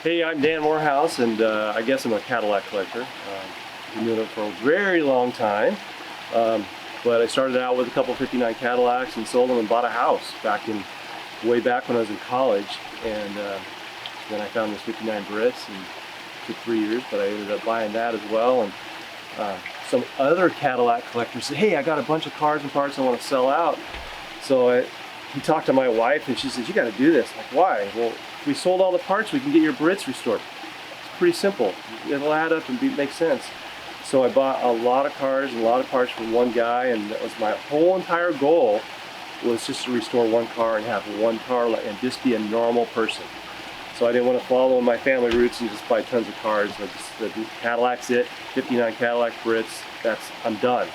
Hey, I'm Dan Morehouse, and I guess I'm a Cadillac collector. Been doing it for a very long time, but I started out with a couple 59 Cadillacs and sold them and bought a house way back when I was in college, and then I found this 59 Brits, and it took 3 years, but I ended up buying that as well. And some other Cadillac collectors said, hey, I got a bunch of cars and parts I want to sell out. So he talked to my wife, and she said, you got to do this. I'm like, why? Well, if we sold all the parts, we can get your Brits restored. It's pretty simple. It'll add up and make sense. So I bought a lot of cars and a lot of parts from one guy, and that was my whole entire goal, was just to restore one car and have one car and just be a normal person. So I didn't want to follow my family roots and just buy tons of cars. The Cadillac's it, 59 Cadillac Brits, I'm done.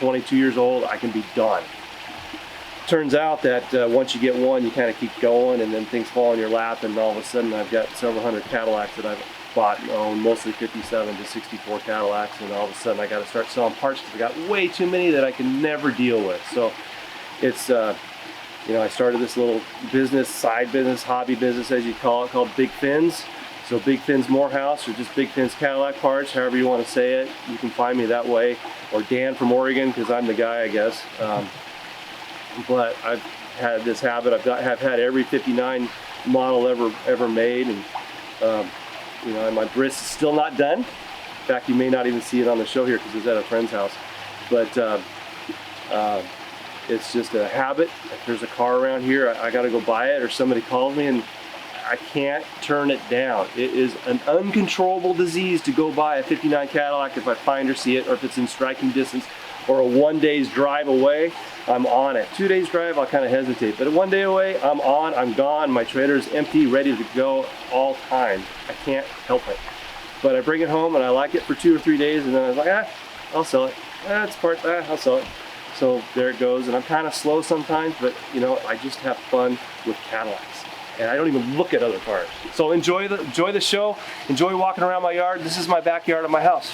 22 years old, I can be done. Turns out that once you get one, you kind of keep going, and then things fall in your lap, and all of a sudden I've got several hundred Cadillacs that I've bought and owned, mostly 57 to 64 Cadillacs, and all of a sudden I got to start selling parts because I got way too many that I can never deal with. So it's, you know, I started this little business, side business, hobby business as you call it, called Big Fins. So Big Fins Morehouse, or just Big Fins Cadillac Parts, however you want to say it. You can find me that way, or Dan from Oregon, because I'm the guy, I guess. But I've had this habit. Have had every 59 model ever made, and you know, and my Brits is still not done. In fact, you may not even see it on the show here because it's at a friend's house. But it's just a habit. If there's a car around here, I got to go buy it, or somebody calls me, and I can't turn it down. It is an uncontrollable disease to go buy a 59 Cadillac if I find or see it, or if it's in striking distance, or a 1 day's drive away, I'm on it. 2 days drive, I'll kind of hesitate, but 1 day away, I'm on, I'm gone. My trailer is empty, ready to go all time. I can't help it. But I bring it home and I like it for 2 or 3 days, and then I was like, I'll sell it. I'll sell it. So there it goes, and I'm kind of slow sometimes, but you know, I just have fun with Cadillacs. And I don't even look at other cars. So enjoy the show, enjoy walking around my yard. This is my backyard of my house.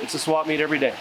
It's a swap meet every day.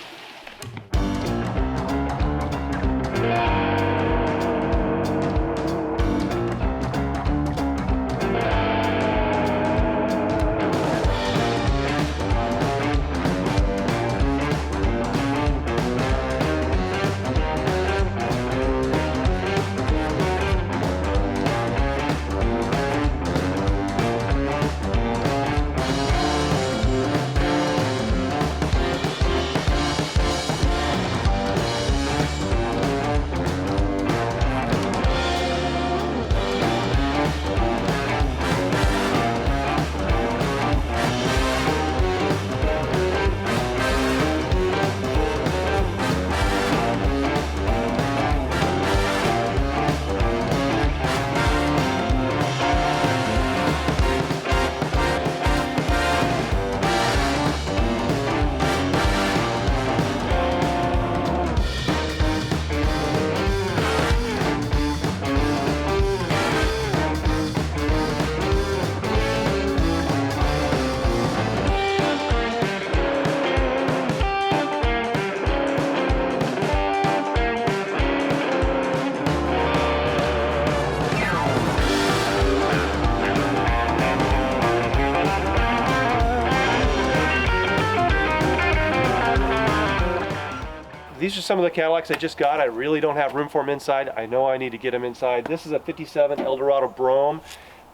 These are some of the Cadillacs I just got. I really don't have room for them inside. I know I need to get them inside. This is a 57 Eldorado Brougham,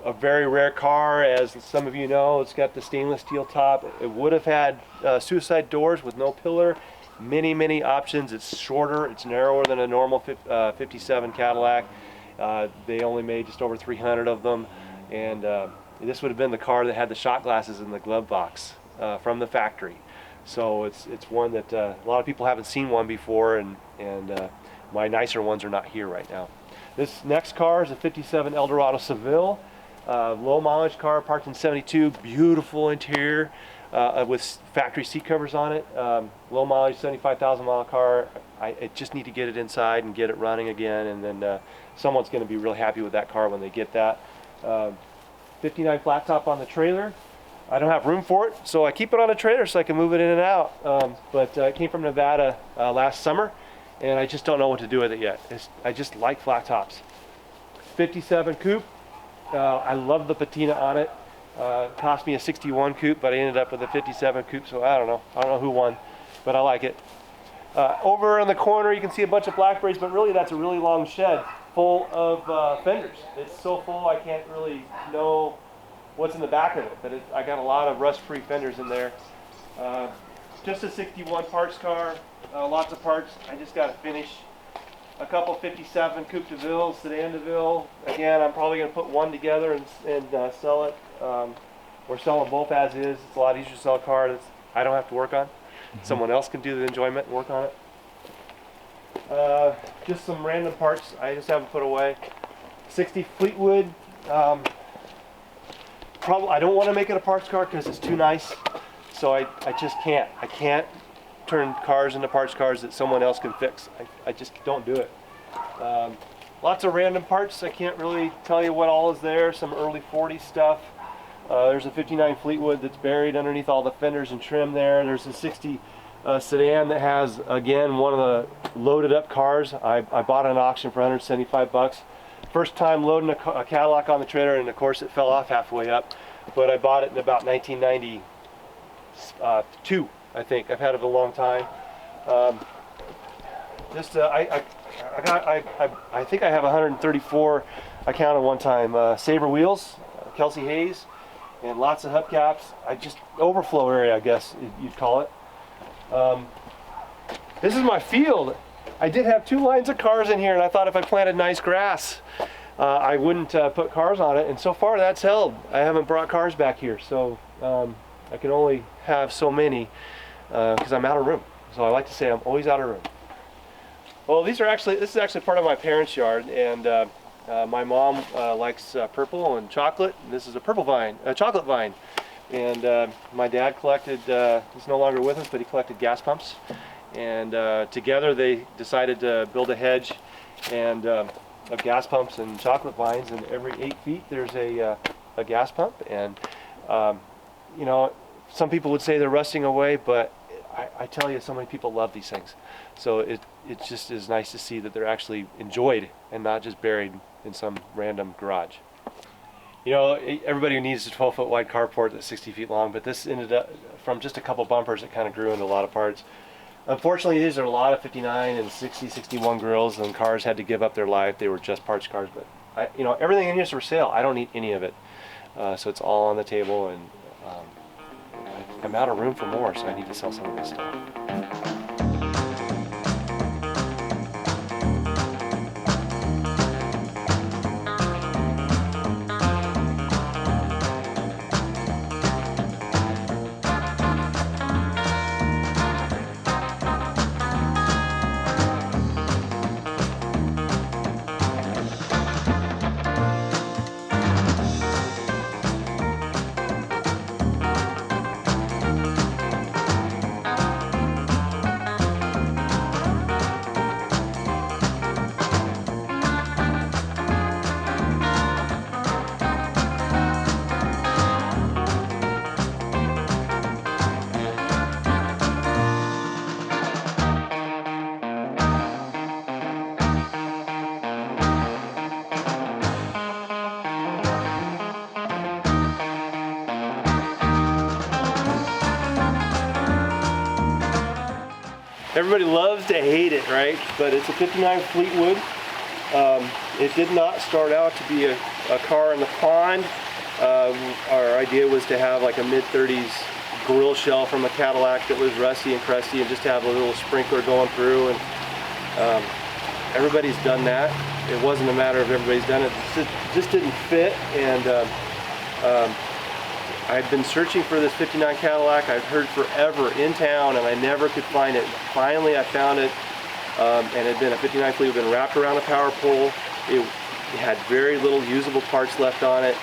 a very rare car, as some of you know. It's got the stainless steel top. It would have had suicide doors with no pillar. Many options. It's shorter, it's narrower than a normal 57 Cadillac. They only made just over 300 of them, and this would have been the car that had the shot glasses in the glove box from the factory. So it's one that a lot of people haven't seen one before, and my nicer ones are not here right now. This next car is a 57 Eldorado Seville, low mileage car, parked in 72, beautiful interior with factory seat covers on it. Low mileage, 75,000 mile car. I just need to get it inside and get it running again, and then someone's going to be really happy with that car when they get that. 59 flat top on the trailer. I don't have room for it, so I keep it on a trailer so I can move it in and out. But it came from Nevada last summer, and I just don't know what to do with it yet. I just like flat tops. 57 coupe. I love the patina on it. Cost me a 61 coupe, but I ended up with a 57 coupe, so I don't know who won, but I like it. Over in the corner you can see a bunch of blackberries, but really that's a really long shed full of fenders. It's so full I can't really know what's in the back of it, but I got a lot of rust-free fenders in there. Just a 61 parts car, lots of parts. I just got to finish a couple 57 Coupe de Ville, Sedan de Ville. Again, I'm probably going to put one together and sell it. We're selling both as is. It's a lot easier to sell a car that I don't have to work on. Someone else can do the enjoyment and work on it. Just some random parts I just haven't put away. 60 Fleetwood. Probably I don't want to make it a parts car because it's too nice. So I just can't. I can't turn cars into parts cars that someone else can fix. I just don't do it. Lots of random parts. I can't really tell you what all is there. Some early 40s stuff. There's a 59 Fleetwood that's buried underneath all the fenders and trim there. There's a 60 sedan that has, again, one of the loaded up cars. I bought it at an auction for 175 bucks. First time loading a Cadillac on the trailer, and of course it fell off halfway up. But I bought it in about 1992, I think. I've had it a long time. I think I have 134. I counted one time. Sabre wheels, Kelsey Hayes, and lots of hubcaps. Overflow area, I guess you'd call it. This is my field. I did have 2 lines of cars in here, and I thought if I planted nice grass, I wouldn't put cars on it. And so far, that's held. I haven't brought cars back here, so I can only have so many because I'm out of room. So I like to say I'm always out of room. Well, this is actually part of my parents' yard, and my mom likes purple and chocolate. This is a chocolate vine. And my dad collected, he's no longer with us, but he collected gas pumps. And together they decided to build a hedge and of gas pumps and chocolate vines, and every 8 feet there's a gas pump. And you know, some people would say they're rusting away, but I tell you, so many people love these things. So it just is nice to see that they're actually enjoyed and not just buried in some random garage. You know, everybody needs a 12-foot wide carport that's 60 feet long, but this ended up from just a couple bumpers. It kind of grew into a lot of parts. Unfortunately, these are a lot of 59 and 60, 61 grills, and cars had to give up their life. They were just parts cars, but you know, everything in here is for sale. I don't need any of it, so it's all on the table, and I'm out of room for more, so I need to sell some of this stuff. Everybody loves to hate it, right? But it's a 59 Fleetwood. It did not start out to be a car in the pond. Our idea was to have like a mid-30s grill shell from a Cadillac that was rusty and crusty, and just have a little sprinkler going through. And everybody's done that. It wasn't a matter of everybody's done it. It just didn't fit. And I've been searching for this 59 Cadillac. I've heard forever in town, and I never could find it. Finally, I found it, and it had been a 59 Fleetwood, been wrapped around a power pole. It had very little usable parts left on it,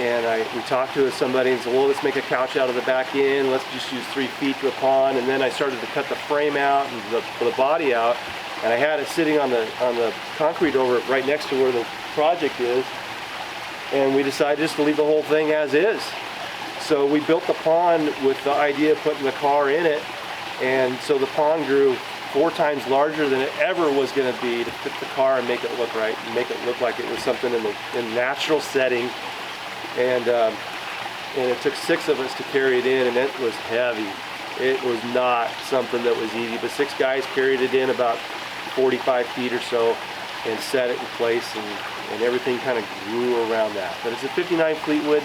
and we talked to somebody and said, well, let's make a couch out of the back end. Let's just use 3 feet to a pond. And then I started to cut the frame out and the body out, and I had it sitting on the concrete over right next to where the project is. And we decided just to leave the whole thing as is. So we built the pond with the idea of putting the car in it, and so the pond grew 4 times larger than it ever was going to be to fit the car and make it look right, and make it look like it was something in natural setting. and it took 6 of us to carry it in, and it was heavy. It was not something that was easy, but 6 guys carried it in about 45 feet or so and set it in place, and everything kind of grew around that. But it's a 59 Fleetwood.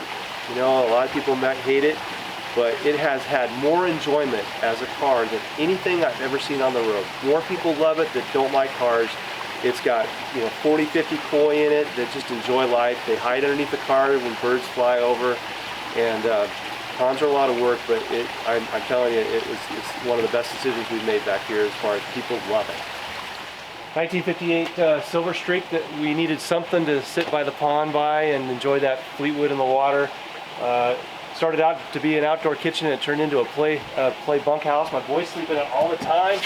You know, a lot of people might hate it, but it has had more enjoyment as a car than anything I've ever seen on the road. More people love it that don't like cars. It's got, you know, 40, 50 koi in it that just enjoy life. They hide underneath the car when birds fly over, and cons are a lot of work, but I'm telling you, it's one of the best decisions we've made back here as far as people love it. 1958 Silver Streak, that we needed something to sit by the pond by and enjoy that Fleetwood in the water. Started out to be an outdoor kitchen, and it turned into a play bunkhouse. My boys sleep in it all the time.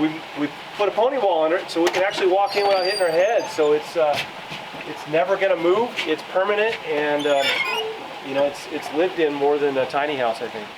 We put a pony wall under it so we can actually walk in without hitting our head. So it's never going to move. It's permanent, and you know, it's lived in more than a tiny house, I think.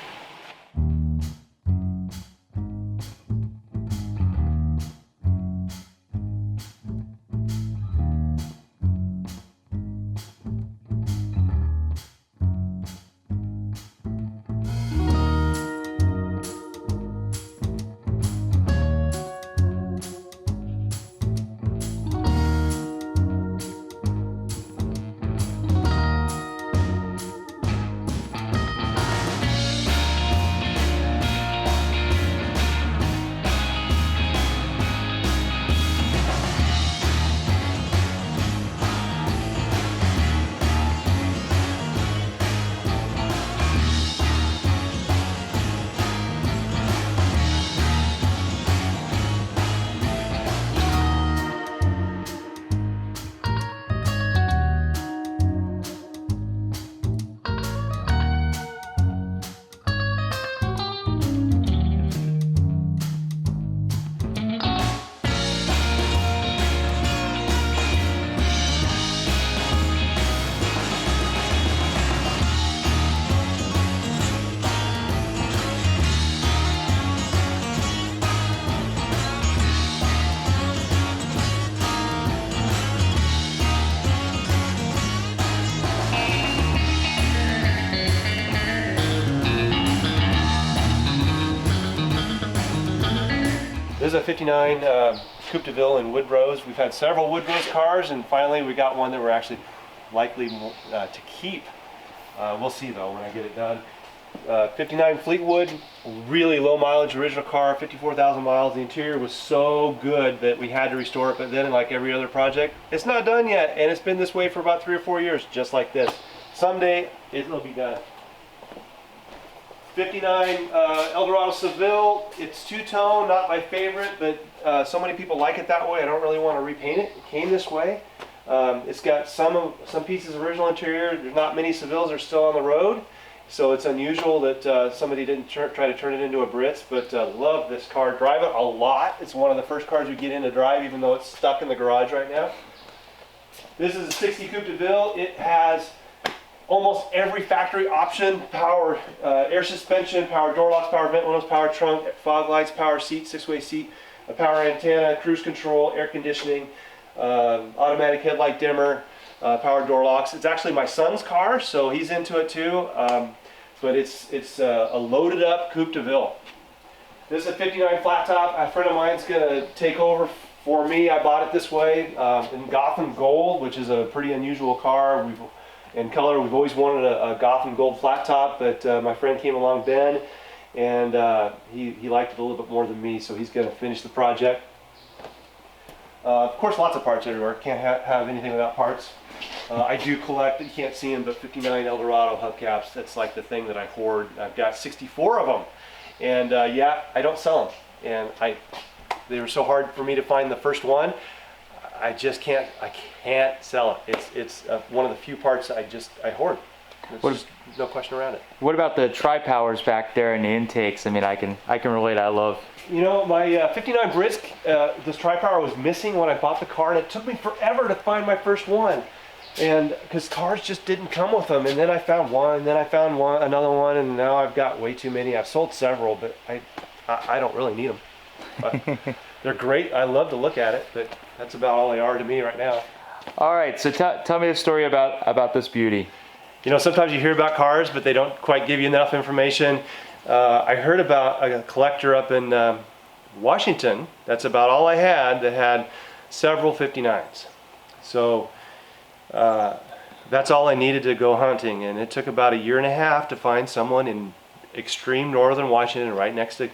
This is a 59 Coupe de Ville in wood rose. We've had several wood rose cars, and finally we got one that we're actually likely to keep. We'll see though when I get it done. 59 Fleetwood, really low mileage original car, 54,000 miles. The interior was so good that we had to restore it, but then like every other project, it's not done yet, and it's been this way for about 3 or 4 years, just like this. Someday it'll be done. 59 Eldorado Seville, it's two-tone, not my favorite, but so many people like it that way, I don't really want to repaint it. It came this way. It's got some pieces of original interior. There's not many Sevilles are still on the road, so it's unusual that somebody didn't try to turn it into a Brits, but love this car. Drive it a lot. It's one of the first cars we get in to drive, even though it's stuck in the garage right now. This is a 60 Coupe de Ville. It has almost every factory option: power air suspension, power door locks, power vent windows, power trunk, fog lights, power seat, 6-way seat, a power antenna, cruise control, air conditioning, automatic headlight dimmer, power door locks. It's actually my son's car, so he's into it too. But it's a loaded up Coupe de Ville. This is a 59 flat top. A friend of mine's gonna take over for me. I bought it this way in Gotham Gold, which is a pretty unusual car. In color, we've always wanted a Gotham Gold flat top, but my friend came along, Ben, and he liked it a little bit more than me, so he's going to finish the project. Of course, lots of parts everywhere. Can't have anything without parts. I do collect, you can't see them, but 59 Eldorado hubcaps. That's like the thing that I hoard. I've got 64 of them, and yeah, I don't sell them. And they were so hard for me to find the first one. I can't sell it. It's one of the few parts I hoard. There's no question around it. What about the tri-powers back there in the intakes? I mean, I can relate. I love. You know, my 59 Brisk, this tri-power was missing when I bought the car, and it took me forever to find my first one. And because cars just didn't come with them, and then I found one, and then I found another one, and now I've got way too many. I've sold several, but I don't really need them. But they're great. I love to look at it, but that's about all they are to me right now. All right, so tell me a story about this beauty. You know, sometimes you hear about cars, but they don't quite give you enough information. I heard about a collector up in Washington. That's about all I had, that had several 59s. So that's all I needed to go hunting, and it took about 1.5 years to find someone in extreme northern Washington, right next to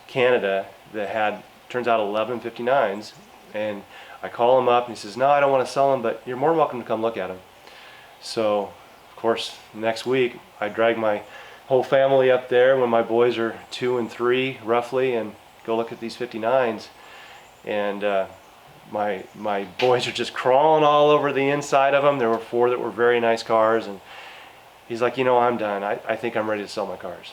Canada, that had, turns out, 11 59s. And I call him up and he says, no, I don't want to sell them, but you're more than welcome to come look at them. So of course, next week I drag my whole family up there when my boys are 2 and 3 roughly, and go look at these 59s. And my boys are just crawling all over the inside of them. There were 4 that were very nice cars, and he's like, you know, I'm done. I think I'm ready to sell my cars.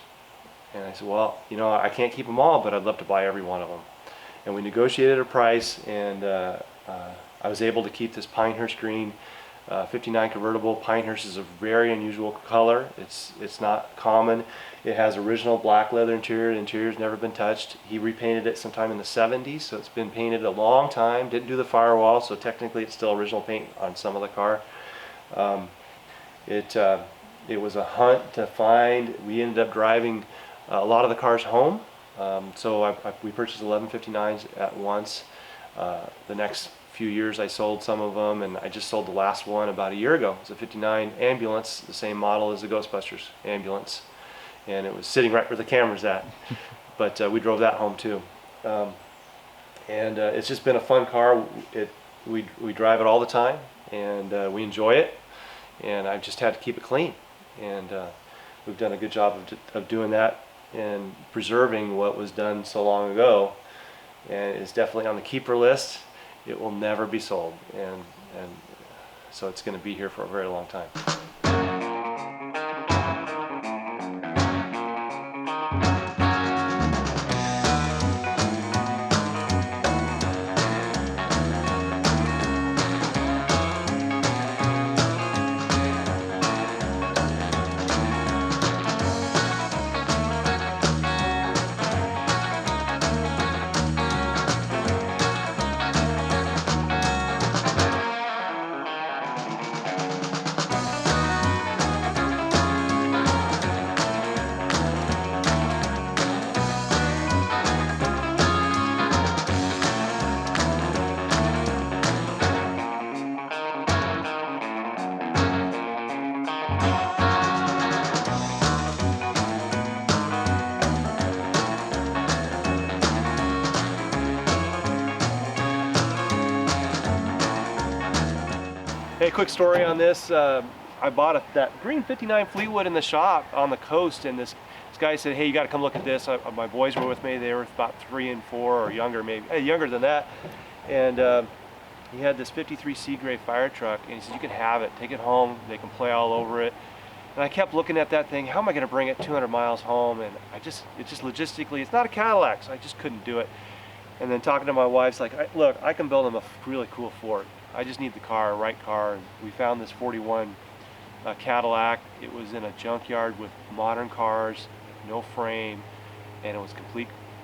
And I said, well, you know, I can't keep them all, but I'd love to buy every one of them. And we negotiated a price, and I was able to keep this Pinehurst green 59 convertible. Pinehurst is a very unusual color. It's not common. It has original black leather interior. The interior's never been touched. He repainted it sometime in the 70s, so it's been painted a long time. Didn't do the firewall, so technically it's still original paint on some of the car. It was a hunt to find. We ended up driving a lot of the cars home. So we purchased 11 59s at once. The next few years I sold some of them, and I just sold the last one about 1 year ago. It's a 59 ambulance, the same model as the Ghostbusters ambulance, and it was sitting right where the camera's at. But we drove that home too, and it's just been a fun car. We drive it all the time, and we enjoy it, and I've just had to keep it clean, and we've done a good job of doing that and preserving what was done so long ago, and it's definitely on the keeper list. It will never be sold, and so it's going to be here for a very long time. Hey, quick story on this. I bought that green 59 Fleetwood in the shop on the coast, and this guy said, hey, you got to come look at this. My boys were with me. They were about 3 and 4 or younger, maybe younger than that. And he had this 53 Seagrave fire truck, and he said, you can have it. Take it home. They can play all over it. And I kept looking at that thing. How am I going to bring it 200 miles home? And it just logistically, it's not a Cadillac, so I just couldn't do it. And then talking to my wife's like, look, I can build him a really cool Ford. I just need the car, right car. And we found this 41 Cadillac. It was in a junkyard with modern cars, no frame, and it was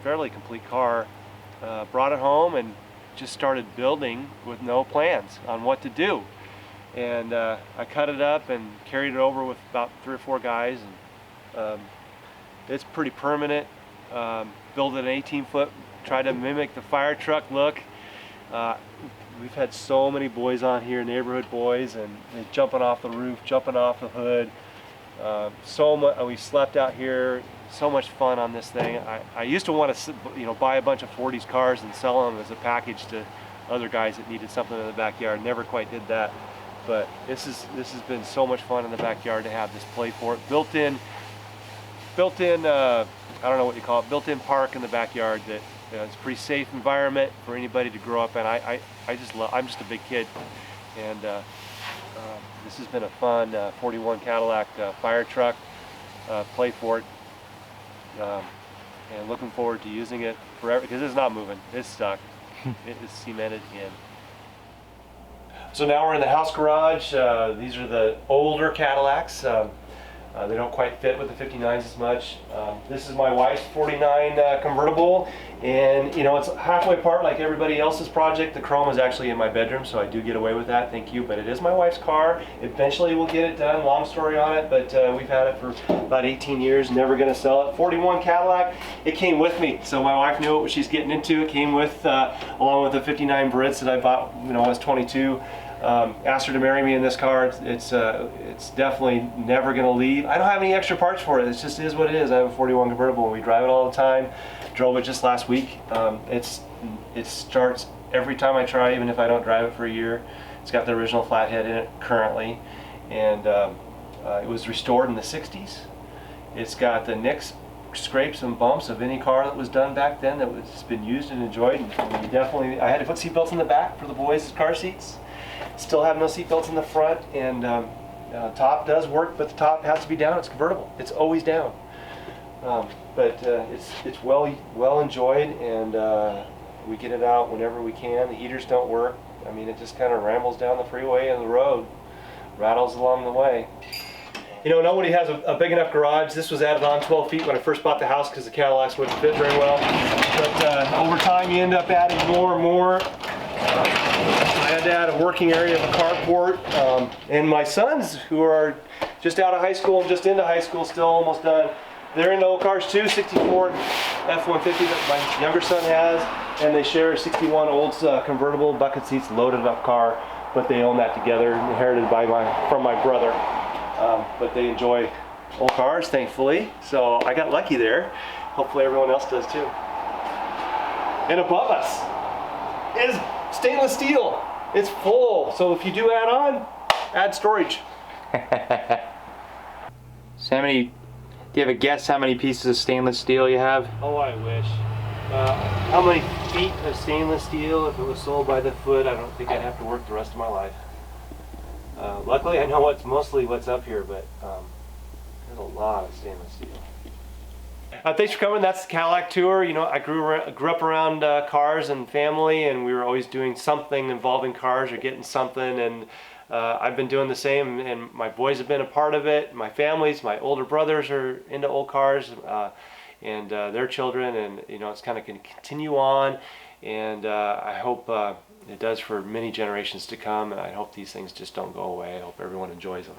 fairly complete car. Brought it home and just started building with no plans on what to do. And I cut it up and carried it over with about 3 or 4 guys, and it's pretty permanent. Built an 18-foot, tried to mimic the fire truck look. We've had so many boys on here, neighborhood boys, and they're jumping off the roof, jumping off the hood. So much. We slept out here. So much fun on this thing. I used to want to, buy a bunch of 40s cars and sell them as a package to other guys that needed something in the backyard. Never quite did that, but this has been so much fun in the backyard to have this play for it. Built-in. I don't know what you call it. Built-in park in the backyard that. It's a pretty safe environment for anybody to grow up in. I'm just a big kid, and this has been a fun 41 Cadillac fire truck play for it, and looking forward to using it forever, because it's not moving. It's stuck. It is cemented in. So now we're in the house garage. These are the older Cadillacs. They don't quite fit with the 59s as much. This is my wife's 49 convertible, and you know, it's halfway apart like everybody else's project. The chrome is actually in my bedroom, so I do get away with that, thank you, but it is my wife's car. Eventually we'll get it done, long story on it, but we've had it for about 18 years, never going to sell it. 41 Cadillac, it came with me, so my wife knew what she's getting into. It came with, along with the 59 Brits that I bought when I was 22. Asked her to marry me in this car. It's definitely never going to leave. I don't have any extra parts for it. It just is what it is. I have a 41 convertible and we drive it all the time. Drove it just last week. It starts every time I try, even if I don't drive it for a year. It's got the original flathead in it currently, and it was restored in the 60s. It's got the nicks, scrapes and bumps of any car that was done back then that was been used and enjoyed. And definitely, I had to put seatbelts in the back for the boys' car seats. Still have no seatbelts in the front, and top does work, but the top has to be down. It's convertible. It's always down. But it's well enjoyed, and we get it out whenever we can. The heaters don't work. I mean, it just kind of rambles down the freeway and the road, rattles along the way. You know, nobody has a big enough garage. This was added on 12 feet when I first bought the house because the Cadillacs wouldn't fit very well. But over time, you end up adding more and more. I had to add a working area of a carport, and my sons, who are just out of high school and just into high school, still almost done, they're into old cars too. 64 F-150 that my younger son has, and they share a 61 Olds convertible bucket seats loaded up car, but they own that together, inherited from my brother. But they enjoy old cars, thankfully, so I got lucky there. Hopefully everyone else does too. And above us is stainless steel. It's full, so if you do add on, add storage. So how many, do you have a guess how many pieces of stainless steel you have? Oh, I wish. How many feet of stainless steel? If it was sold by the foot, I don't think I'd have to work the rest of my life. Luckily, I know what's up here, but there's a lot of stainless steel. Thanks for coming. That's the Cadillac tour. You know, I grew up around cars and family, and we were always doing something involving cars or getting something, and I've been doing the same, and my boys have been a part of it. My older brothers are into old cars, and their children, and you know, it's kind of going to continue on, and I hope it does for many generations to come, and I hope these things just don't go away. I hope everyone enjoys them.